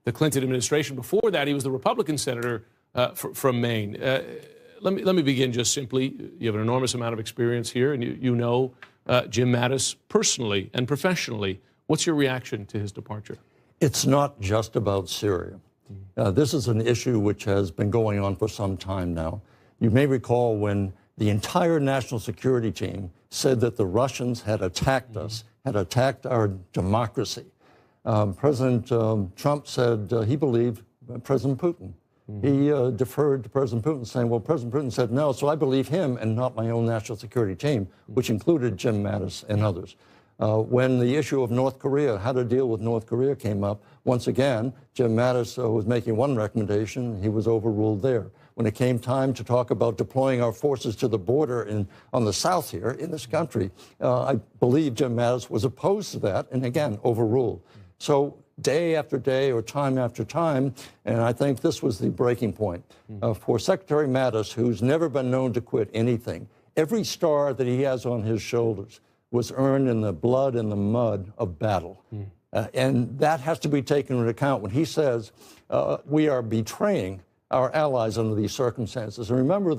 the Clinton administration. Before that, he was the Republican senator from Maine. Let me begin just simply. You have an enormous amount of experience here, and you know Jim Mattis personally and professionally. What's your reaction to his departure? It's not just about Syria. This is an issue which has been going on for some time now. You may recall when the entire national security team said that the Russians had attacked us, had attacked our democracy. President Trump said he believed President Putin. He deferred to President Putin, saying, well, President Putin said no, so I believe him and not my own national security team, which included Jim Mattis and others. When the issue of North Korea, how to deal with North Korea came up, once again, Jim Mattis was making one recommendation. He was overruled there. When it came time to talk about deploying our forces to the border on the south here in this country, I believe Jim Mattis was opposed to that and, again, overruled. So day after day or time after time, and I think this was the breaking point. For Secretary Mattis, who's never been known to quit anything, every star that he has on his shoulders was earned in the blood and the mud of battle. And that has to be taken into account when he says we are betraying our allies under these circumstances. And remember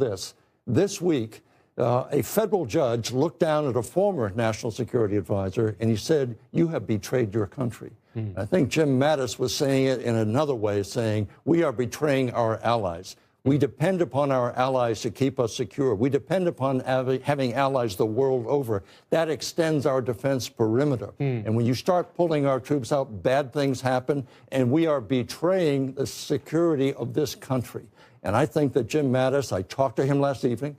this week, a federal judge looked down at a former national security advisor and he said, you have betrayed your country. I think Jim Mattis was saying it in another way, saying we are betraying our allies. We depend upon our allies to keep us secure. We depend upon having allies the world over. That extends our defense perimeter. And when you start pulling our troops out, bad things happen, and we are betraying the security of this country. And I think that Jim Mattis, I talked to him last evening.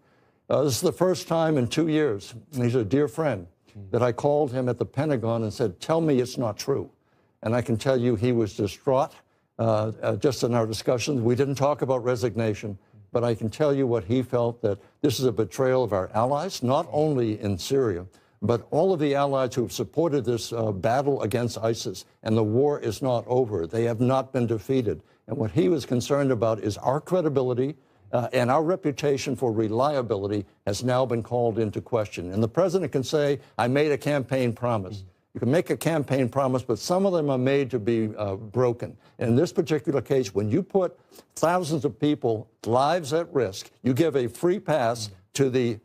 This is the first time in 2 years, and he's a dear friend, that I called him at the Pentagon and said, tell me it's not true. And I can tell you he was distraught. Just in our discussions, we didn't talk about resignation, but I can tell you what he felt, that this is a betrayal of our allies, not only in Syria, but all of the allies who have supported this battle against ISIS. And the war is not over. They have not been defeated. And what he was concerned about is our credibility and our reputation for reliability has now been called into question. And the president can say, I made a campaign promise. You can make a campaign promise, but some of them are made to be broken. And in this particular case, when you put thousands of people's lives at risk, you give a free pass to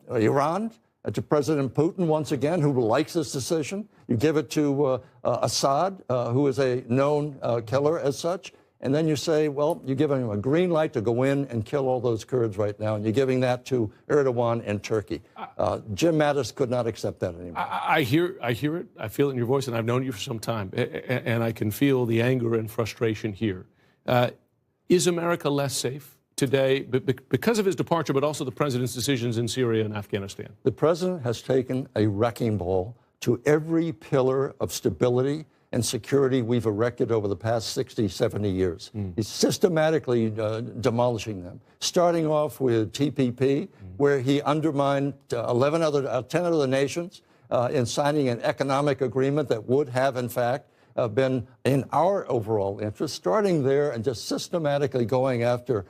Iran, to President Putin, once again, who likes this decision. You give it to Assad, who is a known killer as such. And then you say, well, you're giving them a green light to go in and kill all those Kurds right now, and you're giving that to Erdogan and Turkey. Jim Mattis could not accept that anymore. I hear it. I feel it in your voice, and I've known you for some time, and I can feel the anger and frustration here. Is America less safe today because of his departure, but also the president's decisions in Syria and Afghanistan? The president has taken a wrecking ball to every pillar of stability and security we've erected over the past 60, 70 years. He's systematically demolishing them, starting off with TPP, where he undermined 10 other nations in signing an economic agreement that would have, in fact, been in our overall interest, starting there and just systematically going after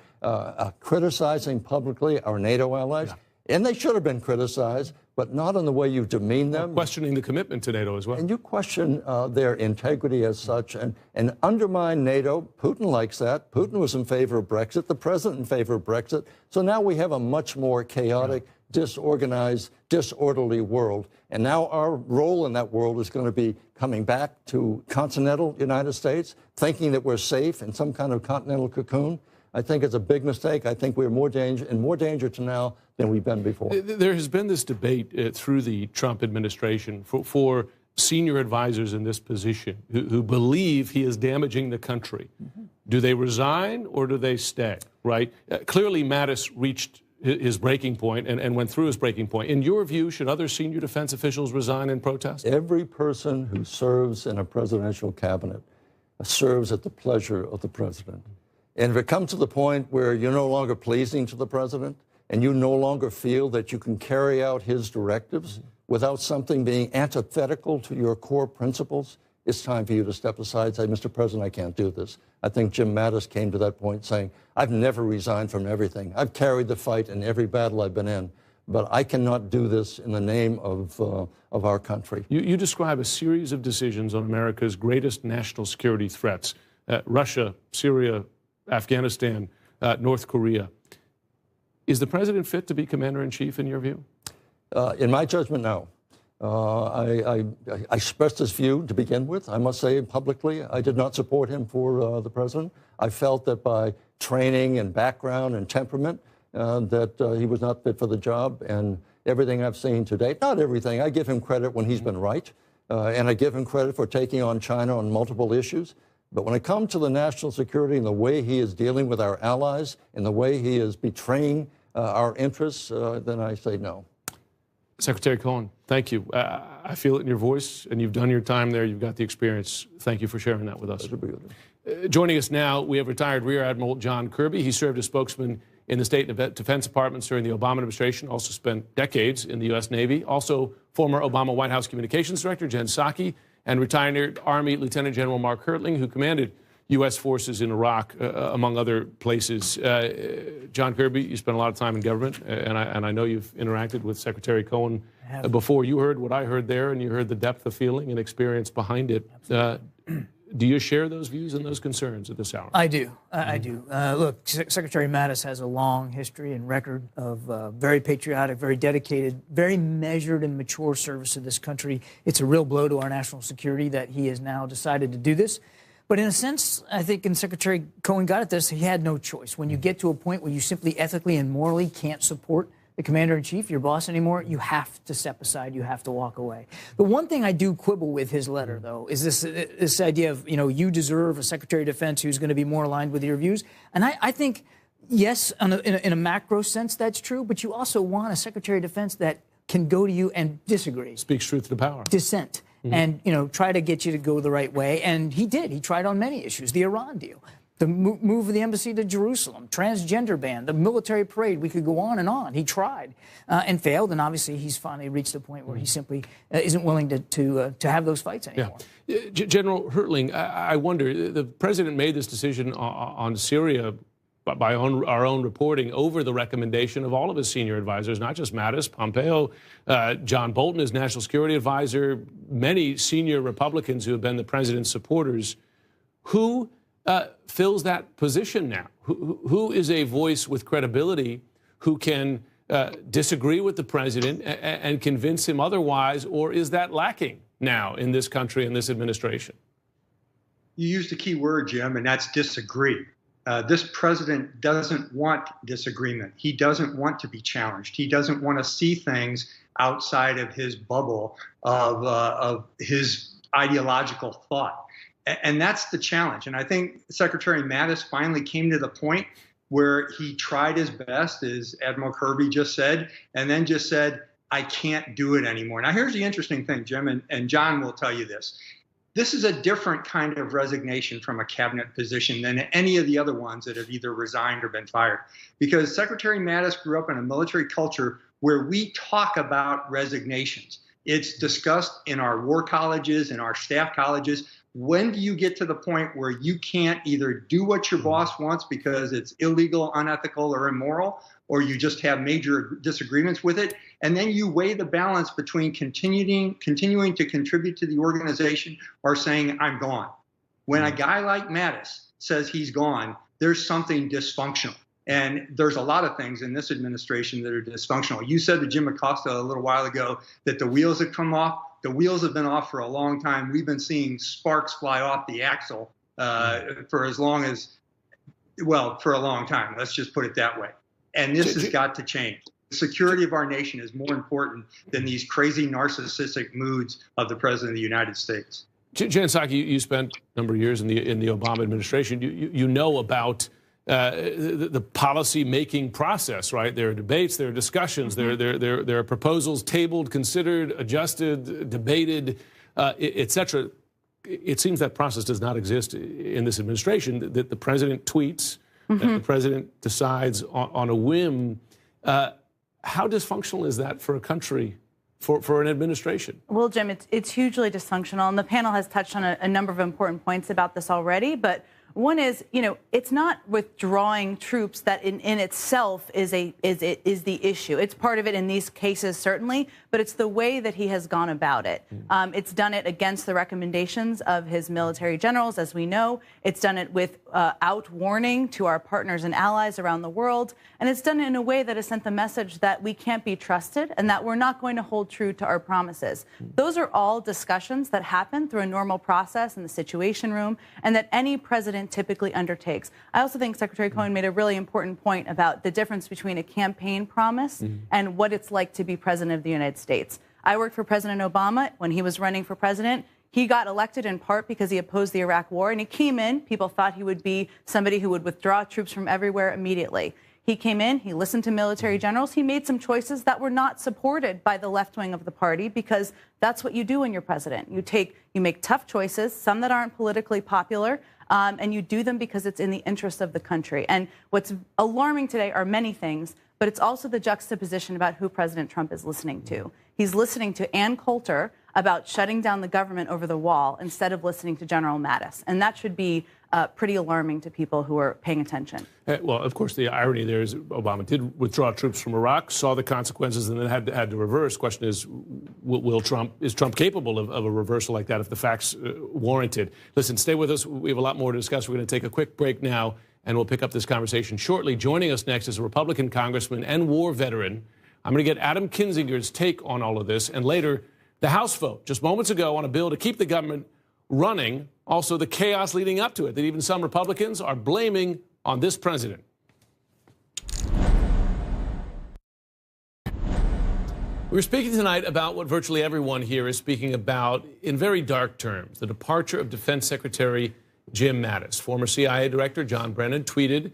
criticizing publicly our NATO allies. Yeah. And they should have been criticized, but not in the way you demean them. Questioning the commitment to NATO as well. And you question their integrity as such and undermine NATO. Putin likes that. Putin was in favor of Brexit, the president in favor of Brexit. So now we have a much more chaotic, disorganized, disorderly world. And now our role in that world is going to be coming back to continental United States, thinking that we're safe in some kind of continental cocoon. I think it's a big mistake. I think we're in more danger to now than we've been before. There has been this debate through the Trump administration for senior advisors in this position who believe he is damaging the country. Do they resign or do they stay, right? Clearly, Mattis reached his breaking point and went through his breaking point. In your view, should other senior defense officials resign in protest? Every person who serves in a presidential cabinet serves at the pleasure of the president. And if it comes to the point where you're no longer pleasing to the president and you no longer feel that you can carry out his directives without something being antithetical to your core principles, it's time for you to step aside and say, Mr. President, I can't do this. I think Jim Mattis came to that point saying, I've never resigned from everything. I've carried the fight in every battle I've been in, but I cannot do this in the name of our country. You describe a series of decisions on America's greatest national security threats. Russia, Syria, Afghanistan, North Korea. Is the president fit to be commander-in-chief in your view? In my judgment, no. I expressed this view to begin with. I must say publicly, I did not support him for the president. I felt that by training and background and temperament, that he was not fit for the job. And everything I've seen to date, not everything, I give him credit when he's been right. And I give him credit for taking on China on multiple issues. But when it comes to the national security and the way he is dealing with our allies and the way he is betraying our interests, then I say no. Secretary Cohen, thank you. I feel it in your voice, and you've done your time there. You've got the experience. Thank you for sharing that with us. Joining us now, we have retired Rear Admiral John Kirby. He served as spokesman in the State and Defense Departments during the Obama administration, also spent decades in the U.S. Navy. Also, former Obama White House Communications Director Jen Psaki, and retired Army Lieutenant General Mark Hertling, who commanded U.S. forces in Iraq, among other places. John Kirby, you spent a lot of time in government, and I know you've interacted with Secretary Cohen before. You heard what I heard there, and you heard the depth of feeling and experience behind it. Do you share those views and those concerns at this hour? I do. I do. Look, Secretary Mattis has a long history and record of very patriotic, very dedicated, very measured and mature service to this country. It's a real blow to our national security that he has now decided to do this. But in a sense, I think, and Secretary Cohen got at this, he had no choice. When you get to a point where you simply ethically and morally can't support the commander-in-chief, your boss anymore, you have to step aside. You have to walk away. The one thing I do quibble with his letter, though, is this idea of, you deserve a Secretary of Defense who's going to be more aligned with your views. And I think, yes, in a macro sense, that's true. But you also want a Secretary of Defense that can go to you and disagree. Speaks truth to power. Dissent. And, try to get you to go the right way. And he did. He tried on many issues. The Iran deal, the move of the embassy to Jerusalem, transgender ban, the military parade. We could go on and on. He tried and failed. And obviously, he's finally reached a point where he simply isn't willing to have those fights anymore. Yeah. General Hertling, I wonder, the president made this decision on Syria by our own reporting over the recommendation of all of his senior advisors, not just Mattis, Pompeo, John Bolton, his national security advisor, many senior Republicans who have been the president's supporters. Who fills that position now? Who is a voice with credibility who can disagree with the president and convince him otherwise, or is that lacking now in this country and this administration? You used a key word, Jim, and that's disagree. This president doesn't want disagreement. He doesn't want to be challenged. He doesn't want to see things outside of his bubble of his ideological thought. And that's the challenge. And I think Secretary Mattis finally came to the point where he tried his best, as Admiral Kirby just said, and then just said, I can't do it anymore. Now, here's the interesting thing, Jim, and John will tell you this. This is a different kind of resignation from a cabinet position than any of the other ones that have either resigned or been fired. Because Secretary Mattis grew up in a military culture where we talk about resignations. It's discussed in our war colleges, in our staff colleges. When do you get to the point where you can't either do what your boss wants because it's illegal, unethical, or immoral, or you just have major disagreements with it, and then you weigh the balance between continuing to contribute to the organization or saying, I'm gone. When a guy like Mattis says he's gone, there's something dysfunctional. And there's a lot of things in this administration that are dysfunctional. You said to Jim Acosta a little while ago that the wheels have come off. The wheels have been off for a long time. We've been seeing sparks fly off the axle for a long time. Let's just put it that way. And this has got to change. The security of our nation is more important than these crazy narcissistic moods of the President of the United States. Jen Psaki, you spent a number of years in the Obama administration. You know about the policy-making process, right? There are debates, there are discussions, there are proposals tabled, considered, adjusted, debated, et cetera. It seems that process does not exist in this administration, that the president tweets, that the president decides on a whim. How dysfunctional is that for a country, for an administration? Well, Jim, it's hugely dysfunctional, and the panel has touched on a number of important points about this already, but One is, it's not withdrawing troops that in itself is the issue. It's part of it in these cases, certainly, but it's the way that he has gone about it. It's done it against the recommendations of his military generals, as we know. It's done it without warning to our partners and allies around the world. And it's done it in a way that has sent the message that we can't be trusted and that we're not going to hold true to our promises. Those are all discussions that happen through a normal process in the Situation Room and that any president typically undertakes. I also think Secretary Cohen made a really important point about the difference between a campaign promise and what it's like to be president of the United States. I worked for President Obama when he was running for president. He got elected in part because he opposed the Iraq War, and he came in. People thought he would be somebody who would withdraw troops from everywhere immediately. He came in, he listened to military generals, he made some choices that were not supported by the left wing of the party, because that's what you do when you're president. You make tough choices, some that aren't politically popular, and you do them because it's in the interest of the country. And what's alarming today are many things, but it's also the juxtaposition about who President Trump is listening to. He's listening to Ann Coulter about shutting down the government over the wall instead of listening to General Mattis. And that should be pretty alarming to people who are paying attention. Well, of course, the irony there is Obama did withdraw troops from Iraq, saw the consequences, and then had to reverse. Question is, is Trump capable of a reversal like that if the facts warranted? Listen, stay with us. We have a lot more to discuss. We're going to take a quick break now, and we'll pick up this conversation shortly. Joining us next is a Republican congressman and war veteran. I'm going to get Adam Kinzinger's take on all of this, and later, the House vote just moments ago on a bill to keep the government running, also the chaos leading up to it that even some Republicans are blaming on this president. We're speaking tonight about what virtually everyone here is speaking about in very dark terms, the departure of Defense Secretary Jim Mattis. Former CIA Director John Brennan tweeted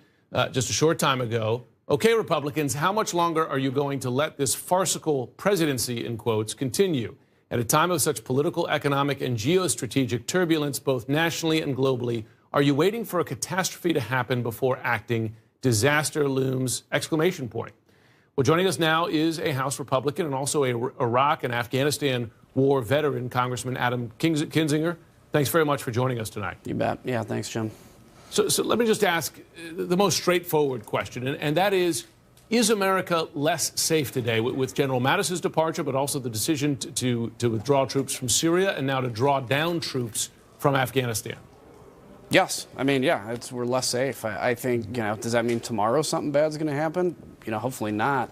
just a short time ago, "Okay, Republicans, how much longer are you going to let this farcical presidency, in quotes, continue? At a time of such political, economic, and geostrategic turbulence, both nationally and globally, are you waiting for a catastrophe to happen before acting? Disaster looms!" Exclamation point. Well, joining us now is a House Republican and also a Iraq and Afghanistan war veteran, Congressman Adam Kinzinger. Thanks very much for joining us tonight. You bet. Yeah, thanks, Jim. So let me just ask the most straightforward question, and that is America less safe today with General Mattis's departure, but also the decision to withdraw troops from Syria and now to draw down troops from Afghanistan? Yes. I mean, yeah, we're less safe. I think, does that mean tomorrow something bad's going to happen? Hopefully not.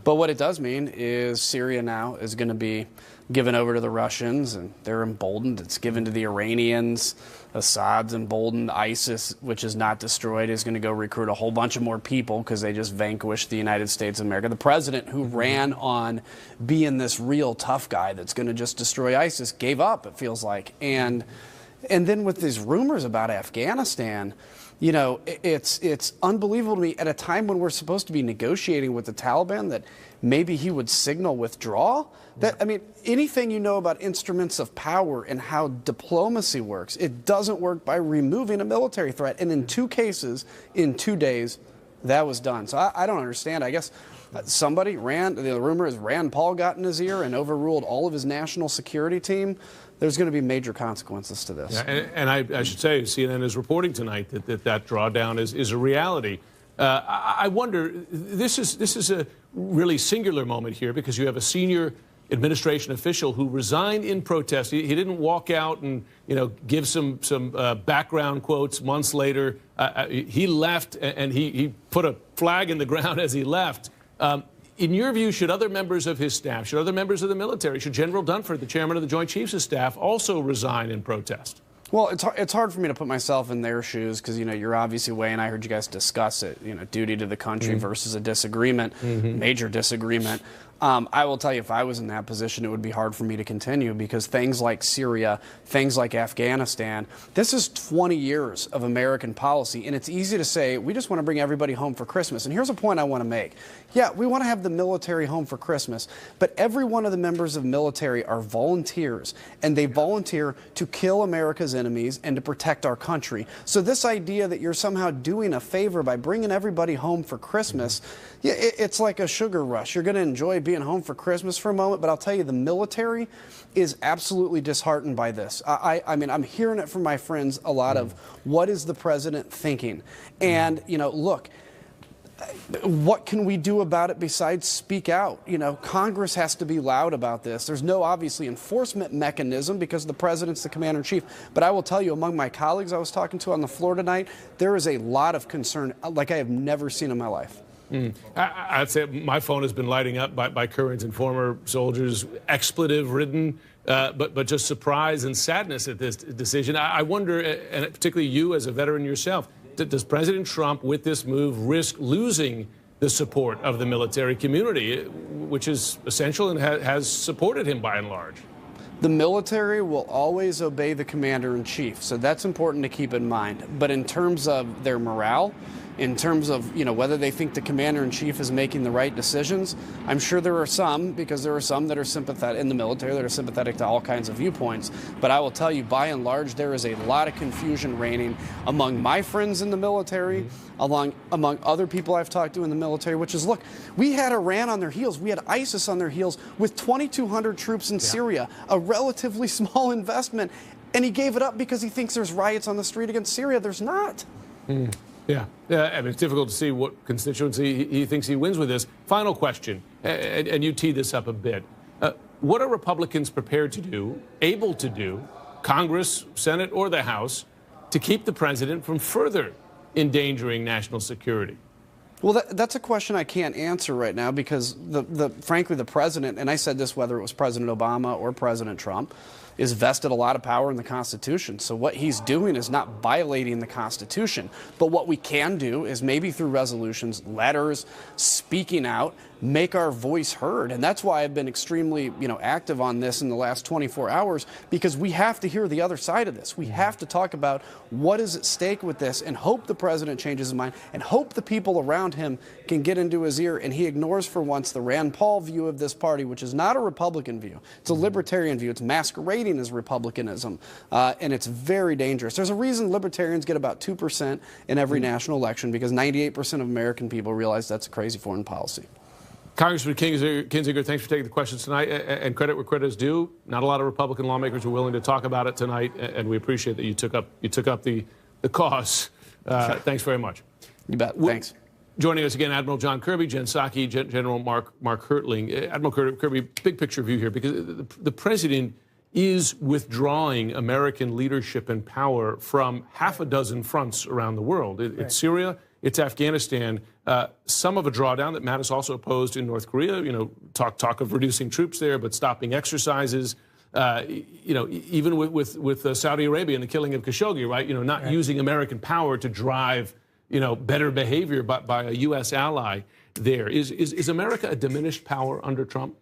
But what it does mean is Syria now is going to be given over to the Russians, and they're emboldened. It's given to the Iranians. Assad's emboldened. ISIS, which is not destroyed, is going to go recruit a whole bunch of more people because they just vanquished the United States of America. The president, who ran on being this real tough guy that's going to just destroy ISIS, gave up, it feels like. And then with these rumors about Afghanistan, it's unbelievable to me at a time when we're supposed to be negotiating with the Taliban that maybe he would signal withdrawal. Anything you know about instruments of power and how diplomacy works, it doesn't work by removing a military threat. And in 2 cases, in 2 days, that was done. So I don't understand. I guess somebody the rumor is Rand Paul got in his ear and overruled all of his national security team. There's going to be major consequences to this. Yeah, and I should say, CNN is reporting tonight that drawdown is a reality. I wonder, this is a really singular moment here because you have a senior administration official who resigned in protest. He didn't walk out and give some background quotes months later. He left and he put a flag in the ground as he left. In your view, should other members of his staff, should other members of the military, should General Dunford, the chairman of the Joint Chiefs of Staff, also resign in protest? Well, it's hard for me to put myself in their shoes because, you're obviously weighing, I heard you guys discuss it, duty to the country versus a disagreement, major disagreement. I will tell you, if I was in that position, it would be hard for me to continue because things like Syria, things like Afghanistan, this is 20 years of American policy, and it's easy to say, we just want to bring everybody home for Christmas. And here's a point I want to make. Yeah, we want to have the military home for Christmas, but every one of the members of the military are volunteers, and they volunteer to kill America's enemies and to protect our country. So this idea that you're somehow doing a favor by bringing everybody home for Christmas, it's like a sugar rush. You're going to enjoy being being home for Christmas for a moment, but I'll tell you, the military is absolutely disheartened by this. I mean, I'm hearing it from my friends a lot of what is the president thinking? And, you know, look, what can we do about it besides speak out? You know, Congress has to be loud about this. There's no obviously enforcement mechanism because the president's the commander-in-chief. But I will tell you, among my colleagues I was talking to on the floor tonight, there is a lot of concern like I have never seen in my life. I'd say my phone has been lighting up by current and former soldiers, expletive-ridden, but just surprise and sadness at this decision. I wonder, and particularly you as a veteran yourself, does President Trump, with this move, risk losing the support of the military community, which is essential and has supported him by and large? The military will always obey the commander-in-chief, so that's important to keep in mind. But in terms of their morale, in terms of, you know, whether they think the commander-in-chief is making the right decisions, I'm sure there are some, because there are some that are sympathetic in the military that are sympathetic to all kinds of viewpoints. But I will tell you, by and large, there is a lot of confusion reigning among my friends in the military, among other people I've talked to in the military, which is, look, we had Iran on their heels. We had ISIS on their heels with 2,200 troops in Syria, a relatively small investment, and he gave it up because he thinks there's riots on the street against Syria. There's not. Yeah, I mean, it's difficult to see what constituency he thinks he wins with this. Final question, and you teed this up a bit. What are Republicans prepared to do, able to do, Congress, Senate, or the House, to keep the president from further endangering national security? Well, that's a question I can't answer right now because, frankly, the president, and I said this whether it was President Obama or President Trump, is vested a lot of power in the Constitution. So what he's doing is not violating the Constitution. But what we can do is maybe through resolutions, letters, speaking out, make our voice heard. And that's why I've been extremely, active on this in the last 24 hours, because we have to hear the other side of this. We have to talk about what is at stake with this and hope the president changes his mind and hope the people around him can get into his ear and he ignores for once the Rand Paul view of this party, which is not a Republican view. It's a libertarian view. It's masquerading as republicanism, and it's very dangerous. There's a reason libertarians get about 2% in every national election, because 98% of American people realize that's a crazy foreign policy. Congressman Kinzinger, thanks for taking the questions tonight, and credit where credit is due. Not a lot of Republican lawmakers were willing to talk about it tonight, and we appreciate that you took up the cause. Sure. Thanks very much. You bet. Thanks. Joining us again, Admiral John Kirby, Jen Psaki, General Mark Hertling. Admiral Kirby, big picture view here, because the president is withdrawing American leadership and power from half a dozen fronts around the world. It's Syria, it's Afghanistan. Some of a drawdown that Mattis also opposed in North Korea. Talk of reducing troops there, but stopping exercises. Even with Saudi Arabia and the killing of Khashoggi, right? Not using American power to drive better behavior by a U.S. ally there. Is America a diminished power under Trump?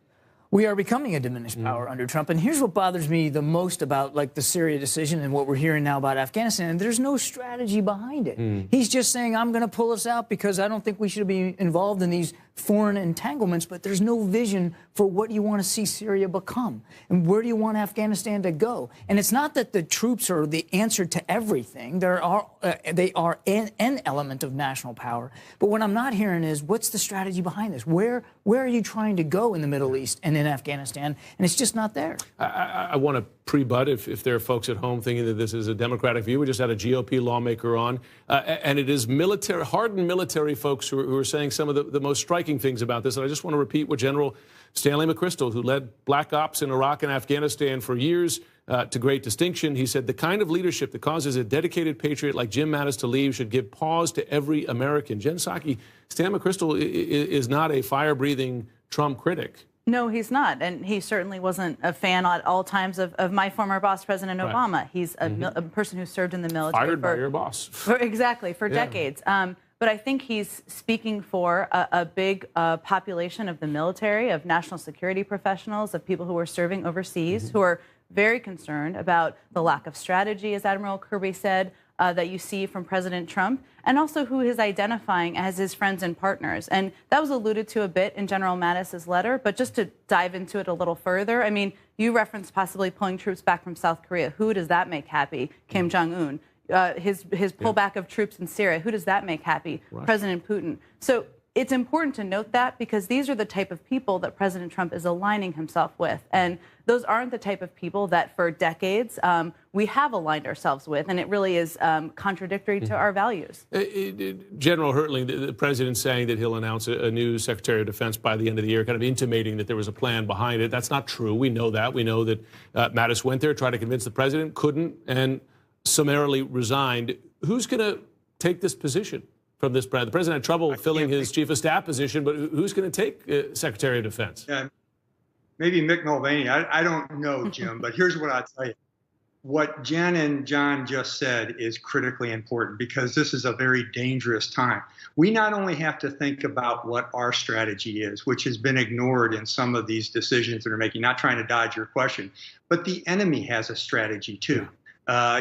We are becoming a diminished power under Trump. And here's what bothers me the most about the Syria decision and what we're hearing now about Afghanistan. And there's no strategy behind it. He's just saying, I'm going to pull us out because I don't think we should be involved in these foreign entanglements. But there's no vision for what you want to see Syria become. And where do you want Afghanistan to go? And it's not that the troops are the answer to everything. They are an element of national power. But what I'm not hearing is, what's the strategy behind this? Where are you trying to go in the Middle East and in Afghanistan? And it's just not there. I want to pre-butt if there are folks at home thinking that this is a Democratic view. We just had a GOP lawmaker on, and it is hardened military folks who are saying some of the most striking things about this. And I just want to repeat what General Stanley McChrystal, who led black ops in Iraq and Afghanistan for years to great distinction, he said, the kind of leadership that causes a dedicated patriot like Jim Mattis to leave should give pause to every American. Jen Psaki, Stan McChrystal is not a fire-breathing Trump critic. No, he's not. And he certainly wasn't a fan at all times of my former boss, President Obama. He's a person who served in the military. Fired by your boss. For decades. But I think he's speaking for a big population of the military, of national security professionals, of people who are serving overseas, who are very concerned about the lack of strategy, as Admiral Kirby said, that you see from President Trump, and also who he's identifying as his friends and partners. And that was alluded to a bit in General Mattis's letter, but just to dive into it a little further, I mean, you referenced possibly pulling troops back from South Korea. Who does that make happy? Kim Jong-un. His pullback of troops in Syria. Who does that make happy? Russia. President Putin. So it's important to note that because these are the type of people that President Trump is aligning himself with. And those aren't the type of people that for decades we have aligned ourselves with. And it really is contradictory to our values. General Hertling, the president saying that he'll announce a new Secretary of Defense by the end of the year, kind of intimating that there was a plan behind it. That's not true. We know that. We know that Mattis went there, tried to convince the president, couldn't, and summarily resigned. Who's going to take this position from this president? The president had trouble filling his chief of staff position, but who's going to take Secretary of Defense? Maybe Mick Mulvaney. I don't know, Jim, but here's what I'll tell you. What Jen and John just said is critically important because this is a very dangerous time. We not only have to think about what our strategy is, which has been ignored in some of these decisions that are making, not trying to dodge your question, but the enemy has a strategy too.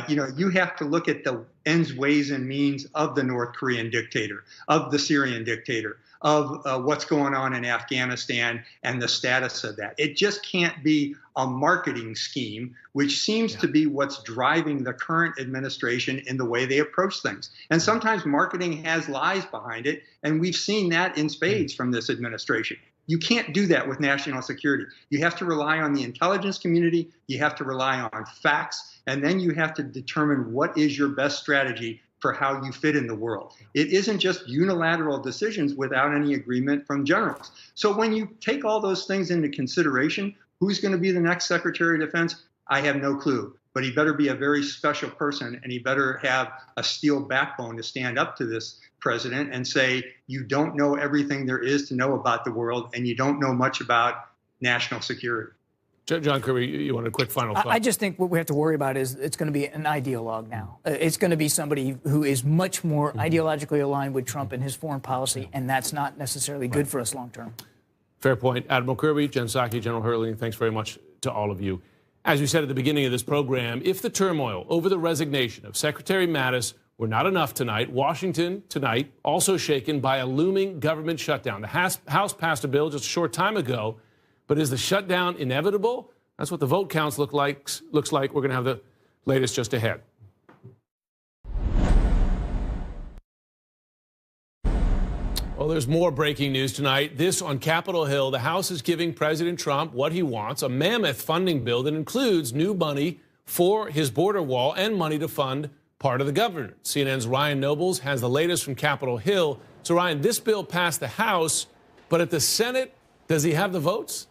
You have to look at the ends, ways, and means of the North Korean dictator, of the Syrian dictator, of what's going on in Afghanistan and the status of that. It just can't be a marketing scheme, which seems to be what's driving the current administration in the way they approach things. And sometimes marketing has lies behind it, and we've seen that in spades from this administration. You can't do that with national security. You have to rely on the intelligence community, you have to rely on facts, and then you have to determine what is your best strategy for how you fit in the world. It isn't just unilateral decisions without any agreement from generals. So when you take all those things into consideration, who's going to be the next Secretary of Defense? I have no clue. But he better be a very special person, and he better have a steel backbone to stand up to this president and say, you don't know everything there is to know about the world, and you don't know much about national security. John Kirby, you want a quick final thought? I just think what we have to worry about is it's going to be an ideologue now. It's going to be somebody who is much more ideologically aligned with Trump and his foreign policy, and that's not necessarily good for us long term. Fair point. Admiral Kirby, Jen Psaki, General Hertling, thanks very much to all of you. As we said at the beginning of this program, if the turmoil over the resignation of Secretary Mattis were not enough tonight, Washington tonight also shaken by a looming government shutdown. The House passed a bill just a short time ago, but is the shutdown inevitable? That's what the vote counts looks like. We're going to have the latest just ahead. Well, there's more breaking news tonight. This on Capitol Hill. The House is giving President Trump what he wants, a mammoth funding bill that includes new money for his border wall and money to fund part of the government. CNN's Ryan Nobles has the latest from Capitol Hill. So, Ryan, this bill passed the House, but at the Senate, does he have the votes?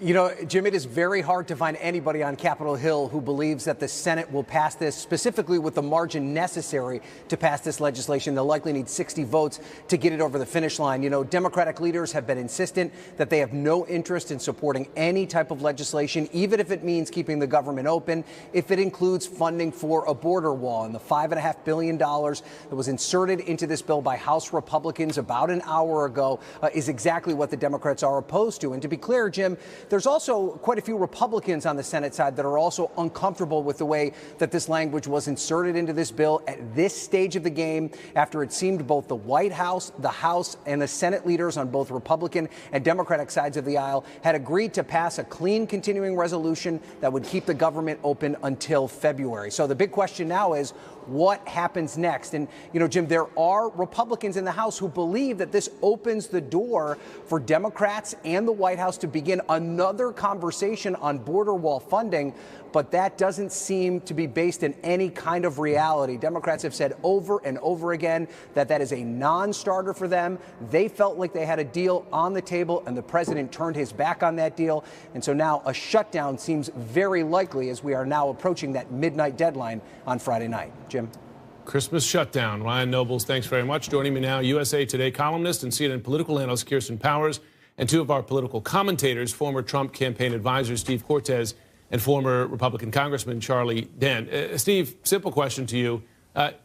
You know, Jim, it is very hard to find anybody on Capitol Hill who believes that the Senate will pass this, specifically with the margin necessary to pass this legislation. They'll likely need 60 votes to get it over the finish line. You know, Democratic leaders have been insistent that they have no interest in supporting any type of legislation, even if it means keeping the government open, if it includes funding for a border wall. And the $5.5 billion that was inserted into this bill by House Republicans about an hour ago is exactly what the Democrats are opposed to. And to be clear, Jim, there's also quite a few Republicans on the Senate side that are also uncomfortable with the way that this language was inserted into this bill at this stage of the game, after it seemed both the White House, the House, and the Senate leaders on both Republican and Democratic sides of the aisle had agreed to pass a clean continuing resolution that would keep the government open until February. So the big question now is, what happens next? And, you know, Jim, there are Republicans in the House who believe that this opens the door for Democrats and the White House to begin another conversation on border wall funding. But that doesn't seem to be based in any kind of reality. Democrats have said over and over again that that is a non-starter for them. They felt like they had a deal on the table, and the president turned his back on that deal. And so now a shutdown seems very likely as we are now approaching that midnight deadline on Friday night. Jim? Christmas shutdown. Ryan Nobles, thanks very much. Joining me now, USA Today columnist and CNN political analyst Kirsten Powers, and two of our political commentators, former Trump campaign advisor Steve Cortes and former Republican Congressman Charlie Dent. Steve, simple question to you.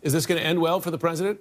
Is this going to end well for the president?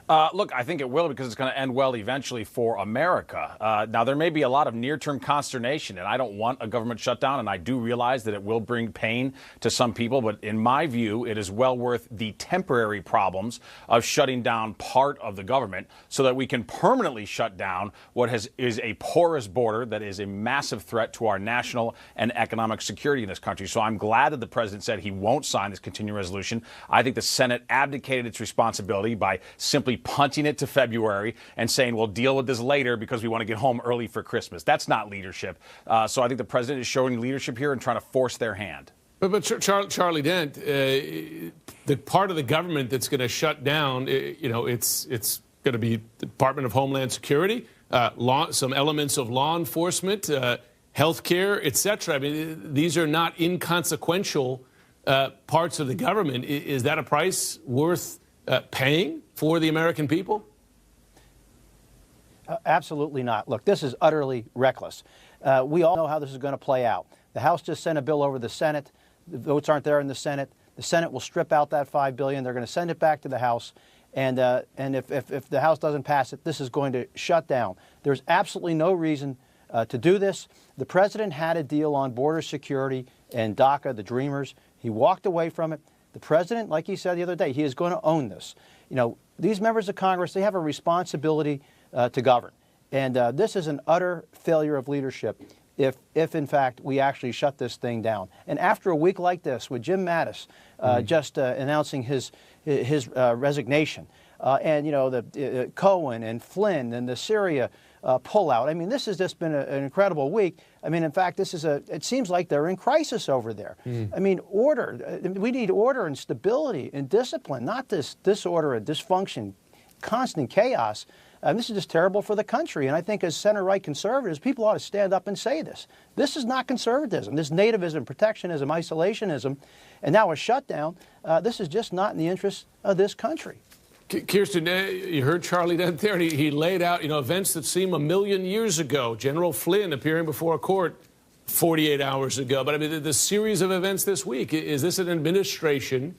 Look, I think it will, because it's going to end well eventually for America. Now, there may be a lot of near-term consternation, and I don't want a government shutdown, and I do realize that it will bring pain to some people. But in my view, it is well worth the temporary problems of shutting down part of the government so that we can permanently shut down what is a porous border that is a massive threat to our national and economic security in this country. So I'm glad that the president said he won't sign this continuing resolution. I think the Senate abdicated its responsibility by simply simply punting it to February and saying we'll deal with this later because we want to get home early for Christmas. That's not leadership. So I think the president is showing leadership here and trying to force their hand. But Charlie Dent, the part of the government that's going to shut down, it's going to be the Department of Homeland Security, some elements of law enforcement, healthcare, et cetera. I mean, these are not inconsequential parts of the government. Is that a price worth paying for the American people? Absolutely not. Look, this is utterly reckless. We all know how this is going to play out. The House just sent a bill over the Senate. The votes aren't there in the Senate. The Senate will strip out that $5 billion. They're going to send it back to the House. And if the House doesn't pass it, this is going to shut down. There's absolutely no reason to do this. The president had a deal on border security and DACA, the Dreamers. He walked away from it. The president, like he said the other day, he is going to own this. These members of Congress, they have a responsibility to govern. And this is an utter failure of leadership if in fact, we actually shut this thing down. And after a week like this, with Jim Mattis just announcing his resignation, and, the Cohen and Flynn and the Syria pullout, I mean, this has just been an incredible week. I mean, in fact, it seems like they're in crisis over there. I mean, order. We need order and stability and discipline, not this disorder and dysfunction, constant chaos. This is just terrible for the country. And I think as center-right conservatives, people ought to stand up and say this. This is not conservatism. This nativism, protectionism, isolationism, and now a shutdown, this is just not in the interest of this country. Kirsten, you heard Charlie Dent there. He laid out, events that seem a million years ago. General Flynn appearing before a court 48 hours ago. But I mean, the series of events this week, is this an administration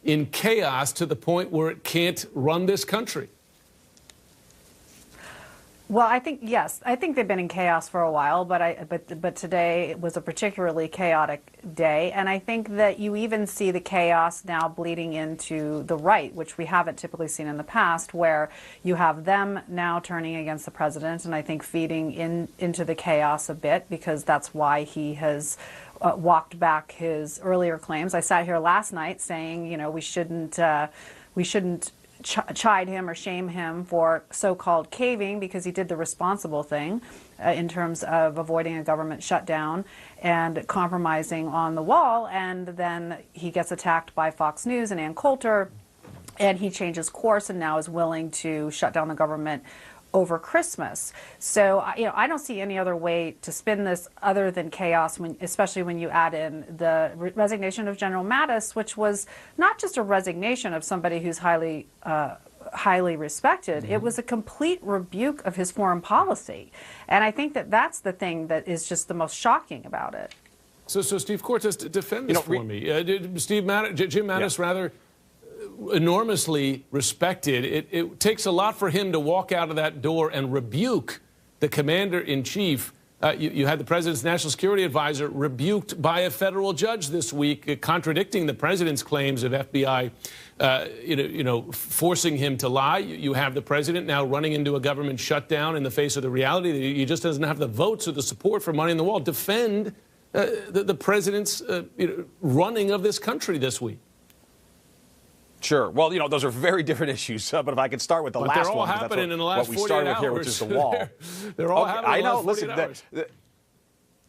in chaos to the point where it can't run this country? Well, I think, yes. I think they've been in chaos for a while, but today was a particularly chaotic day. And I think that you even see the chaos now bleeding into the right, which we haven't typically seen in the past, where you have them now turning against the president, and I think feeding into the chaos a bit, because that's why he has walked back his earlier claims. I sat here last night saying, we shouldn't chide him or shame him for so-called caving, because he did the responsible thing in terms of avoiding a government shutdown and compromising on the wall. And then he gets attacked by Fox News and Ann Coulter, and he changes course and now is willing to shut down the government over Christmas. So, I don't see any other way to spin this other than chaos, especially when you add in the resignation of General Mattis, which was not just a resignation of somebody who's highly respected. It was a complete rebuke of his foreign policy. And I think that that's the thing that is just the most shocking about it. So Steve Cortes, defend this for me. Jim Mattis, rather, enormously respected. It takes a lot for him to walk out of that door and rebuke the commander-in-chief. You had the president's national security advisor rebuked by a federal judge this week, contradicting the president's claims of FBI, forcing him to lie. You have the president now running into a government shutdown in the face of the reality that he just doesn't have the votes or the support for money in the wall. Defend the president's running of this country this week. Sure. Well, those are very different issues. But if I could start with the last one, they're all happening in the last 48 hours. What we started with here, which is the wall. They're all happening in the last 48 hours.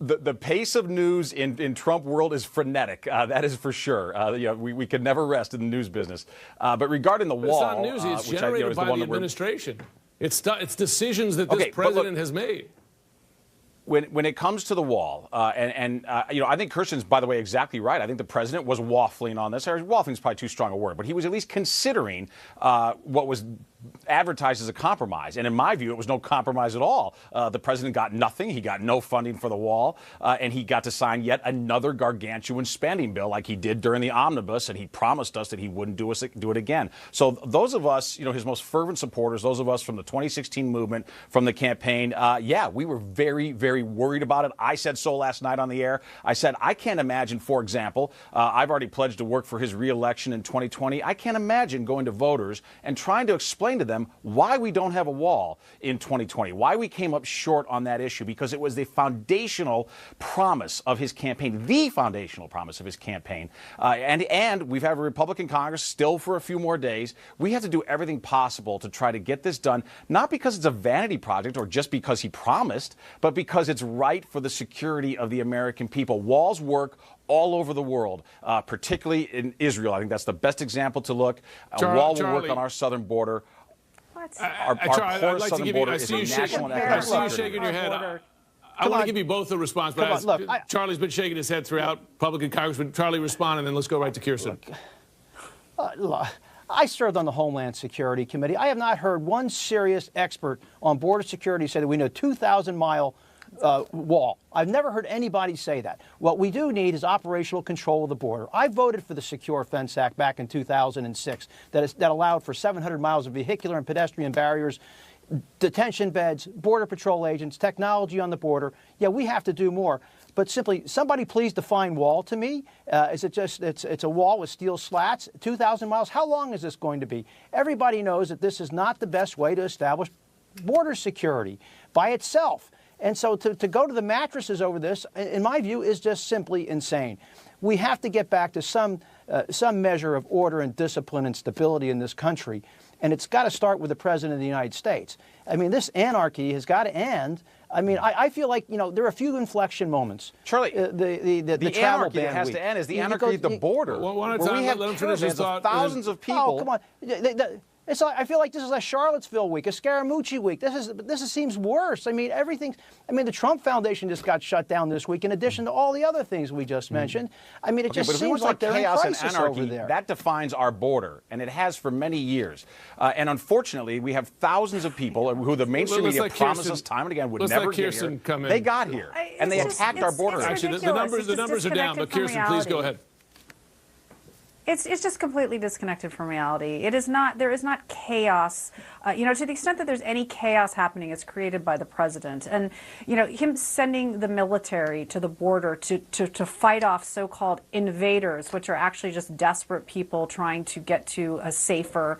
The pace of news in Trump world is frenetic. That is for sure. We could never rest in the news business. But regarding the wall, it's not news. It's generated by the administration. It's decisions that this president has made. When it comes to the wall, I think Kirsten's, by the way, exactly right. I think the president was waffling on this. Waffling is probably too strong a word, but he was at least considering what was advertised as a compromise. And in my view, it was no compromise at all. The president got nothing. He got no funding for the wall, and he got to sign yet another gargantuan spending bill like he did during the omnibus, and he promised us that he wouldn't do it again. So those of us, his most fervent supporters, those of us from the 2016 movement, from the campaign, we were very, very worried about it. I said so last night on the air. I said, I can't imagine, for example, I've already pledged to work for his reelection in 2020. I can't imagine going to voters and trying to explain explain to them why we don't have a wall in 2020, why we came up short on that issue, because it was the foundational promise of his campaign, the foundational promise of his campaign. And we've had a Republican Congress still for a few more days. We have to do everything possible to try to get this done, not because it's a vanity project or just because he promised, but because it's right for the security of the American people. Walls work all over the world, particularly in Israel. I think that's the best example to look. A wall will work on our southern border. Our porous southern border is a national economic I see you shaking your head. I want to give you both a response, but Charlie's been shaking his head throughout. Republican Congressman Charlie, respond, and then let's go right to Kirsten. I served on the Homeland Security Committee. I have not heard one serious expert on border security say that we need a 2,000-mile wall. I've never heard anybody say that. What we do need is operational control of the border. I voted for the Secure Fence Act back in 2006 that allowed for 700 miles of vehicular and pedestrian barriers, detention beds, border patrol agents, technology on the border. Yeah, we have to do more. But simply, somebody please define wall to me. Is it just, it's a wall with steel slats, 2,000 miles? How long is this going to be? Everybody knows that this is not the best way to establish border security by itself. And so to go to the mattresses over this, in my view, is just simply insane. We have to get back to some measure of order and discipline and stability in this country. And it's got to start with the President of the United States. I mean, this anarchy has got to end. I mean, I feel like, you know, there are a few inflection moments. Charlie, the travel anarchy that has to end is the anarchy at the border. One at a time, let him finish his thought. Thousands of people. Oh, come on. It's like, I feel like this is a Charlottesville week, a Scaramucci week. This seems worse. I mean, everything. I mean, the Trump Foundation just got shut down this week, in addition to all the other things we just mentioned. I mean, it just seems like they're in crisis and anarchy over there. That defines our border, and it has for many years. And unfortunately, we have thousands of people who the mainstream media promised us time and again would never get here. They got here, and they attacked our border. Actually, the numbers are down. But Kirsten, please go ahead. It's just completely disconnected from reality. It is not. There is not chaos. You know, to the extent that there's any chaos happening, it's created by the president. And you know, him sending the military to the border to fight off so-called invaders, which are actually just desperate people trying to get to a safer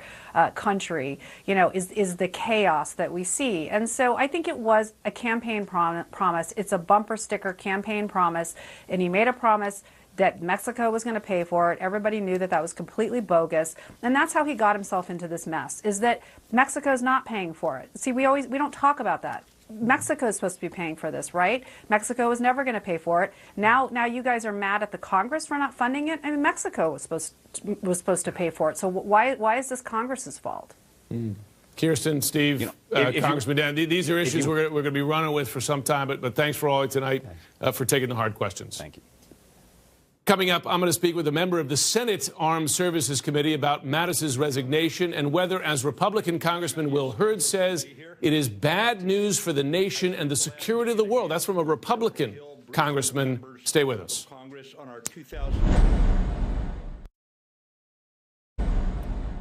country. You know, is the chaos that we see. And so I think it was a campaign promise. It's a bumper sticker campaign promise, and he made a promise that Mexico was going to pay for it. Everybody knew that that was completely bogus. And that's how he got himself into this mess, is that Mexico's not paying for it. See, we don't talk about that. Mexico is supposed to be paying for this, right? Mexico was never going to pay for it. Now you guys are mad at the Congress for not funding it? I mean, Mexico was supposed to pay for it. So why is this Congress's fault? Kirsten, Steve, Congressman Dan, these are issues we're going to be running with for some time, but thanks for all tonight for taking the hard questions. Thank you. Coming up, I'm going to speak with a member of the Senate Armed Services Committee about Mattis's resignation and whether, as Republican Congressman Will Hurd says, it is bad news for the nation and the security of the world. That's from a Republican congressman. Stay with us.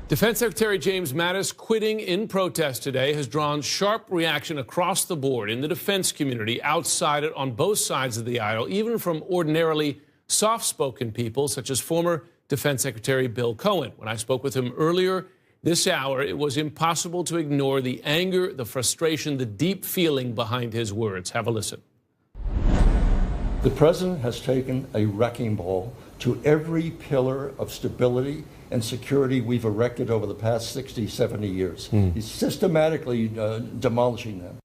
Defense Secretary James Mattis quitting in protest today has drawn sharp reaction across the board in the defense community, outside it, on both sides of the aisle, even from ordinarily soft-spoken people such as former Defense Secretary Bill Cohen. When I spoke with him earlier this hour, it was impossible to ignore the anger, the frustration, the deep feeling behind his words. Have a listen. The president has taken a wrecking ball to every pillar of stability and security we've erected over the past 60, 70 years. He's systematically demolishing them.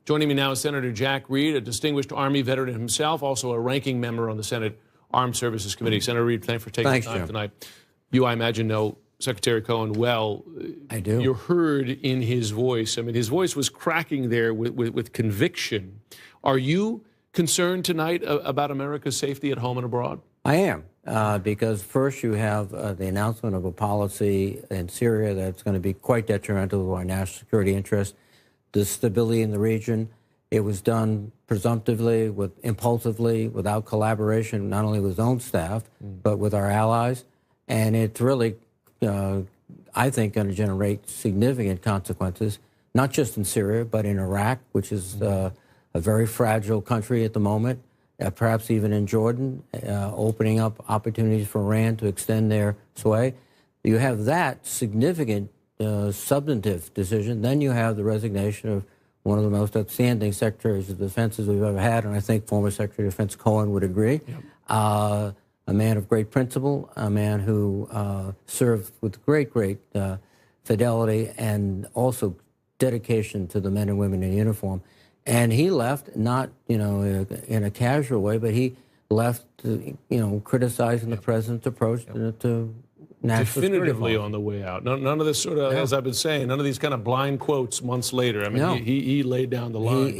Joining me now is Senator Jack Reed, a distinguished Army veteran himself, also a ranking member on the Senate Armed Services Committee. Senator Reed, thanks for taking the time tonight. You, I imagine, know Secretary Cohen well. I do. You heard in his voice. I mean, his voice was cracking there with conviction. Are you concerned tonight about America's safety at home and abroad? I am, because first you have the announcement of a policy in Syria that's going to be quite detrimental to our national security interests. The stability in the region. It was done presumptively, impulsively, without collaboration, not only with his own staff, but with our allies. And it's really, I think, going to generate significant consequences, not just in Syria, but in Iraq, which is a very fragile country at the moment, perhaps even in Jordan, opening up opportunities for Iran to extend their sway. You have that significant substantive decision. Then you have the resignation of one of the most outstanding secretaries of defense we've ever had, and I think former Secretary of Defense Cohen would agree. Yep. A man of great principle, a man who served with great fidelity and also dedication to the men and women in uniform. And he left, not, in a casual way, but he left, criticizing the president's approach to national definitively on the way out. None of this sort of, as I've been saying, none of these kind of blind quotes months later. I mean, he laid down the line.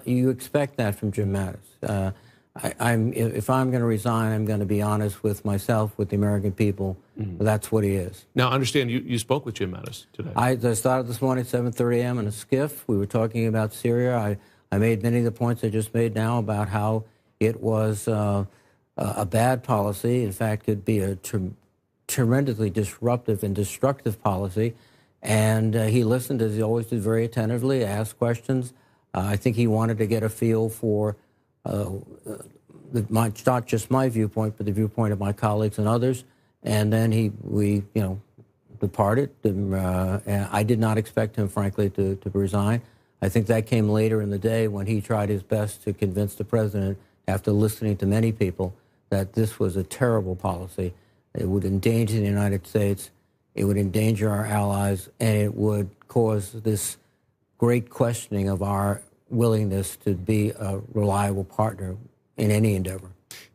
You expect that from Jim Mattis. If I'm going to resign, I'm going to be honest with myself, with the American people. That's what he is. Now, understand, you spoke with Jim Mattis today. I started this morning at 7:30 a.m. in a skiff. We were talking about Syria. I made many of the points I just made now about how it was a bad policy. In fact, could be a tremendously disruptive and destructive policy. And he listened, as he always did, very attentively, asked questions. I think he wanted to get a feel for not just my viewpoint, but the viewpoint of my colleagues and others. And then we departed. And I did not expect him, frankly, to resign. I think that came later in the day when he tried his best to convince the president, after listening to many people, that this was a terrible policy. It would endanger the United States, it would endanger our allies, and it would cause this great questioning of our willingness to be a reliable partner in any endeavor.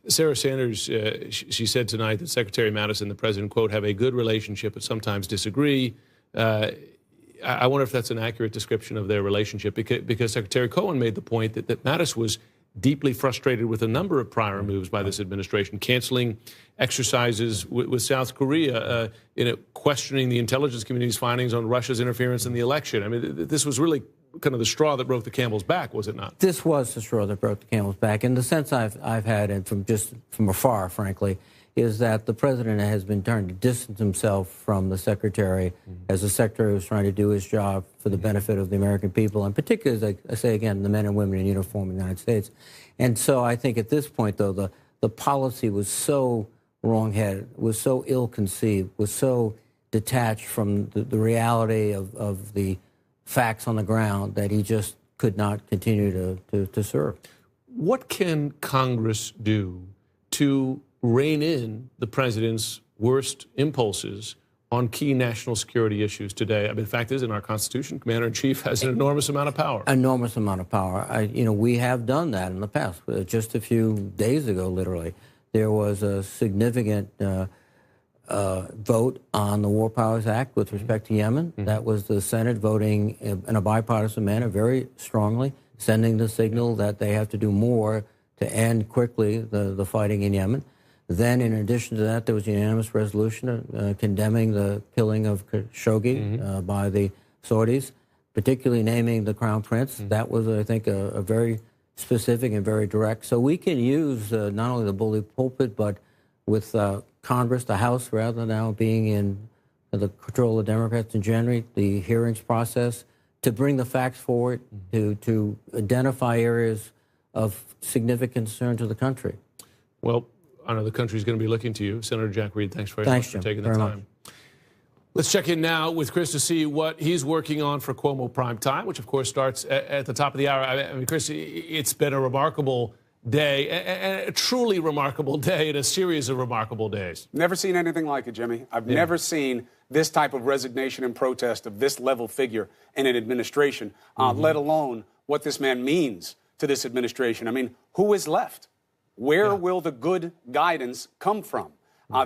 Sarah Sanders, she said tonight that Secretary Mattis and the president, quote, have a good relationship but sometimes disagree. I wonder if that's an accurate description of their relationship, because Secretary Cohen made the point that Mattis was deeply frustrated with a number of prior moves by this administration, canceling exercises with South Korea, questioning the intelligence community's findings on Russia's interference in the election. I mean, this was really kind of the straw that broke the camel's back, was it not? This was the straw that broke the camel's back. And the sense I've had, and from afar, frankly, is that the president has been trying to distance himself from the secretary as the secretary was trying to do his job for the benefit of the American people, and particularly, as I say again, the men and women in uniform in the United States. And so I think at this point, though, the policy was so wrong-headed, was so ill-conceived, was so detached from the reality of the facts on the ground that he just could not continue to serve. What can Congress do to rein in the president's worst impulses on key national security issues today? I mean, the fact is, in our Constitution, Commander-in-Chief has an enormous amount of power. Enormous amount of power. We have done that in the past. Just a few days ago, literally, there was a significant vote on the War Powers Act with respect to Yemen. That was the Senate voting in a bipartisan manner very strongly, sending the signal that they have to do more to end quickly the fighting in Yemen. Then, in addition to that, there was a unanimous resolution condemning the killing of Khashoggi by the Saudis, particularly naming the Crown Prince. That was, I think, a very specific and very direct. So we can use not only the bully pulpit, but with Congress, the House, rather, now being in the control of the Democrats in January, the hearings process, to bring the facts forward, to identify areas of significant concern to the country. Well, I know the country's going to be looking to you. Senator Jack Reed, thanks very much for taking the time. Let's check in now with Chris to see what he's working on for Cuomo Prime Time, which, of course, starts at the top of the hour. I mean, Chris, it's been a remarkable day, and a truly remarkable day in a series of remarkable days. Never seen anything like it, Jimmy. I've never seen this type of resignation and protest of this level figure in an administration, let alone what this man means to this administration. I mean, who is left? Where will the good guidance come from?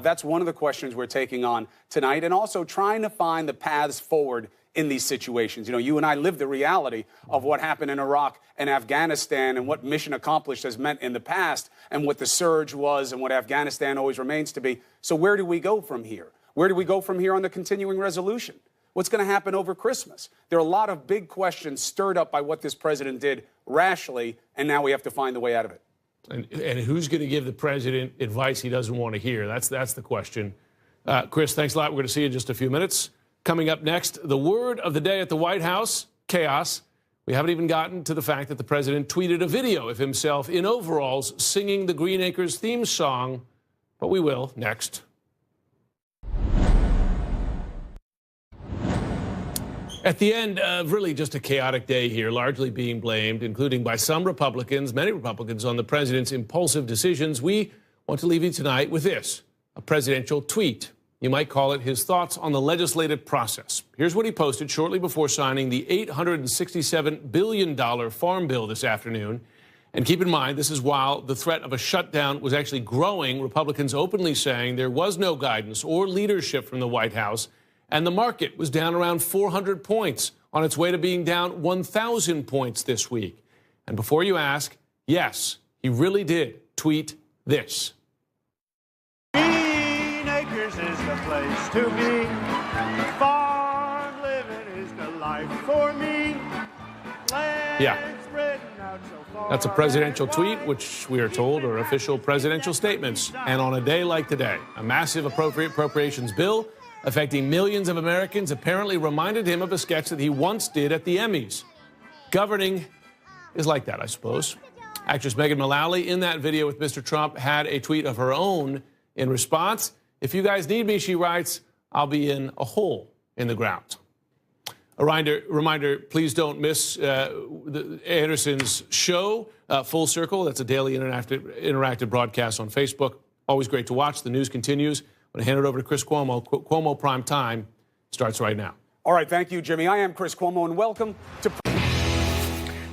That's one of the questions we're taking on tonight, and also trying to find the paths forward in these situations. You know, you and I live the reality of what happened in Iraq and Afghanistan and what mission accomplished has meant in the past and what the surge was and what Afghanistan always remains to be. So where do we go from here? Where do we go from here on the continuing resolution? What's going to happen over Christmas? There are a lot of big questions stirred up by what this president did rashly, and now we have to find the way out of it. And who's going to give the president advice he doesn't want to hear? That's the question. Chris, thanks a lot. We're going to see you in just a few minutes. Coming up next, the word of the day at the White House, chaos. We haven't even gotten to the fact that the president tweeted a video of himself in overalls singing the Green Acres theme song, but we will next. At the end of really just a chaotic day here, largely being blamed, including by some Republicans, many Republicans, on the president's impulsive decisions, we want to leave you tonight with this, a presidential tweet. You might call it his thoughts on the legislative process. Here's what he posted shortly before signing the $867 billion farm bill this afternoon. And keep in mind, this is while the threat of a shutdown was actually growing, Republicans openly saying there was no guidance or leadership from the White House, and the market was down around 400 points on its way to being down 1,000 points this week. And before you ask, yes, he really did tweet this. Green Acres is the place to be. Farm living is the life for me. Yeah. That's a presidential tweet, which we are told are official presidential statements. And on a day like today, a massive appropriations bill affecting millions of Americans apparently reminded him of a sketch that he once did at the Emmys. Governing is like that, I suppose. Actress Megan Mullally, in that video with Mr. Trump, had a tweet of her own in response. If you guys need me, she writes, I'll be in a hole in the ground. A reminder, please don't miss Anderson's show, Full Circle. That's a daily interactive broadcast on Facebook. Always great to watch. The news continues. I'm going to hand it over to Chris Cuomo. Cuomo Prime Time starts right now. All right, thank you, Jimmy. I am Chris Cuomo, and welcome to...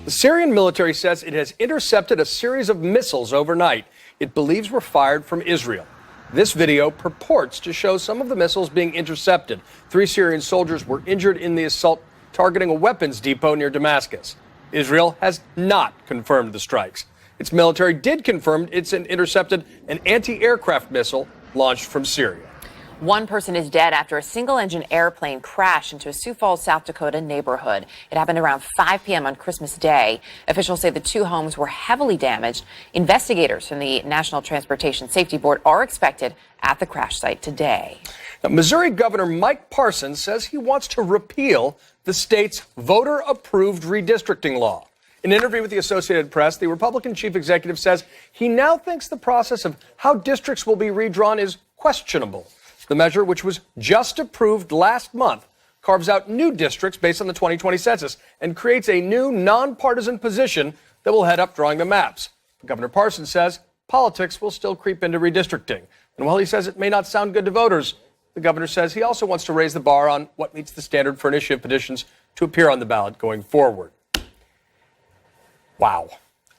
The Syrian military says it has intercepted a series of missiles overnight it believes were fired from Israel. This video purports to show some of the missiles being intercepted. 3 Syrian soldiers were injured in the assault targeting a weapons depot near Damascus. Israel has not confirmed the strikes. Its military did confirm it's intercepted an anti-aircraft missile launched from Syria. One person is dead after a single-engine airplane crashed into a Sioux Falls, South Dakota neighborhood. It happened around 5 p.m. on Christmas Day. Officials say the 2 homes were heavily damaged. Investigators from the National Transportation Safety Board are expected at the crash site today. Now, Missouri Governor Mike Parson says he wants to repeal the state's voter-approved redistricting law. In an interview with the Associated Press, the Republican chief executive says he now thinks the process of how districts will be redrawn is questionable. The measure, which was just approved last month, carves out new districts based on the 2020 census and creates a new nonpartisan position that will head up drawing the maps. Governor Parson says politics will still creep into redistricting. And while he says it may not sound good to voters, the governor says he also wants to raise the bar on what meets the standard for initiative petitions to appear on the ballot going forward. Wow.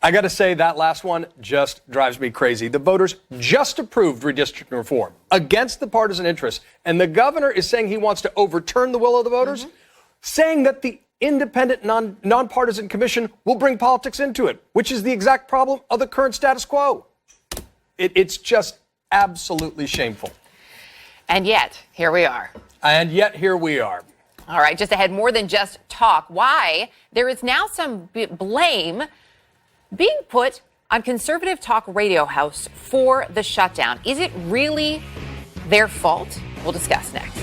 I got to say, that last one just drives me crazy. The voters just approved redistricting reform against the partisan interests, and the governor is saying he wants to overturn the will of the voters, saying that the independent, nonpartisan commission will bring politics into it, which is the exact problem of the current status quo. It's just absolutely shameful. And yet, here we are. And yet, here we are. All right, just ahead, more than just talk. Why there is now some blame being put on conservative talk radio hosts for the shutdown. Is it really their fault? We'll discuss next.